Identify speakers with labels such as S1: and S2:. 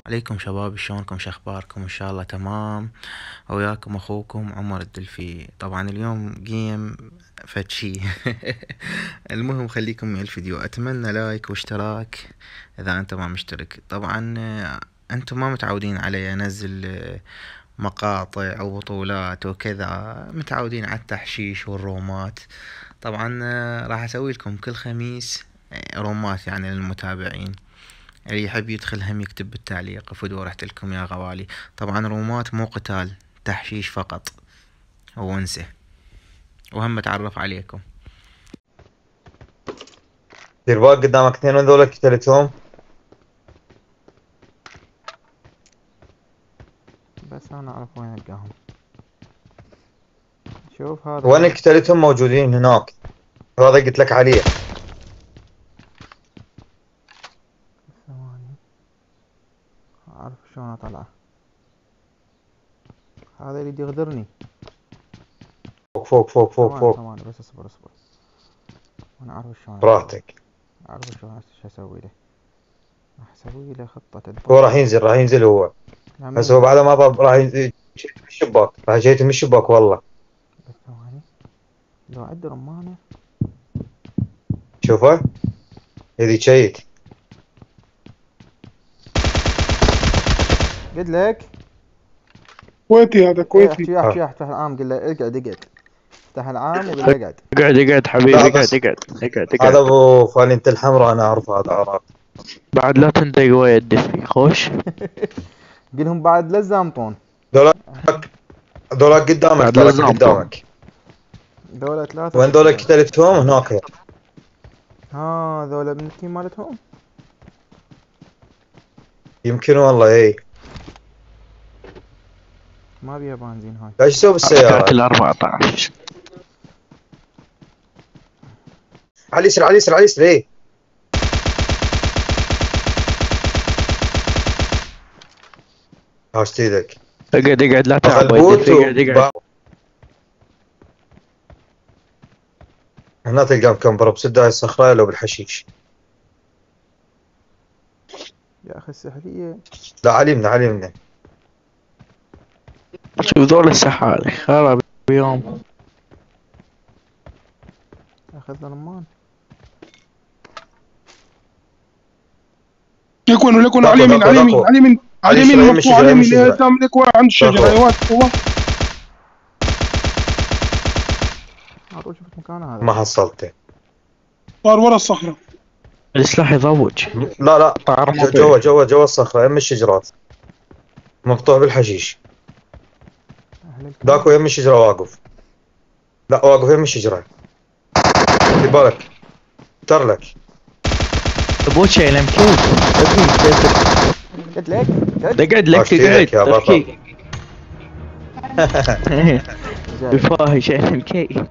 S1: عليكم شباب، شلونكم؟ شخباركم؟ ان شاء الله تمام. وياكم اخوكم عمر الدلفي. طبعا اليوم جيم فتشي. المهم خليكم من الفيديو، اتمنى لايك واشتراك اذا انت ما مشترك. طبعا انتم ما متعودين علي انزل مقاطع او بطولات وكذا، متعودين على التحشيش والرومات. طبعا راح اسوي لكم كل خميس رومات يعني للمتابعين. اللي يحب يدخل هم يكتب بالتعليق فدوة رحت لكم يا غوالي. طبعا رومات مو قتال، تحشيش فقط وانسه، وهم اتعرف عليكم.
S2: دير بالك قدامك اثنين من ذولا قتلتهم.
S3: بس انا اعرف وين القاهم. شوف هذا
S2: وين اللي قتلتهم موجودين هناك. هذا قلت لك عليه.
S3: ثواني اعرف شلون اطلعه. هذا اللي يغدرني.
S2: فوق.
S3: ثواني بس اصبر. وانا اعرف شلون
S2: براحتك.
S3: اعرف شلون شو اسوي له. راح اسوي له خطة تدبير.
S2: هو راح ينزل هو. بس هو بعد ما ضرب راح ينزل من الشباك. راح جيت من الشباك والله.
S3: بس ثواني لو عندي رمانة.
S2: شوفه هذي شيت.
S3: قلت لك
S4: كويتي هذا كويتي.
S3: افتح العام قل له اقعد افتح العام وقل له
S5: اقعد حبيبي اقعد.
S2: هذا ابو فالنت الحمراء، انا اعرف هذا عراق.
S5: بعد لا تندق ويا الدفي خوش.
S3: قلهم بعد لا تزامطون.
S2: ذولا قدامك
S3: ذولا ثلاثة.
S2: وين ذولا قتلتهم؟ هناك.
S3: ها ذولا من التيم مالتهم.
S2: يمكن والله. اي
S3: ما بيها بنزين هاي.
S2: ايش تسوي بالسيارة؟
S5: ال 14
S2: على اليسر ايه. هاش ايدك.
S5: اقعد لا تعب. اقعد.
S2: هنا تلقى مكمبر بسدة الصخرة لو بالحشيش.
S3: يا اخي السحلية.
S2: لا علمنا.
S5: شوف ذول السحالي خرب بيوم.
S3: اخذ رمان.
S4: لكن على اليمين مقطوع على اليمين قدام لك عند الشجرة. ايوه
S3: اروح شفت مكانه هذا.
S2: ما حصلته.
S4: صار ورا الصخرة.
S5: السلاح يضوج.
S2: لا جوا الصخرة يم الشجرات. مقطوع بالحشيش. ذاك يم الشجرة واقف. لا واقف يم الشجرة. خلي بالك تر لك.
S5: ابوك يا لمكي.
S3: قلت لك
S5: اقعد
S2: يا بطل.
S5: الفاهش يا لمكي.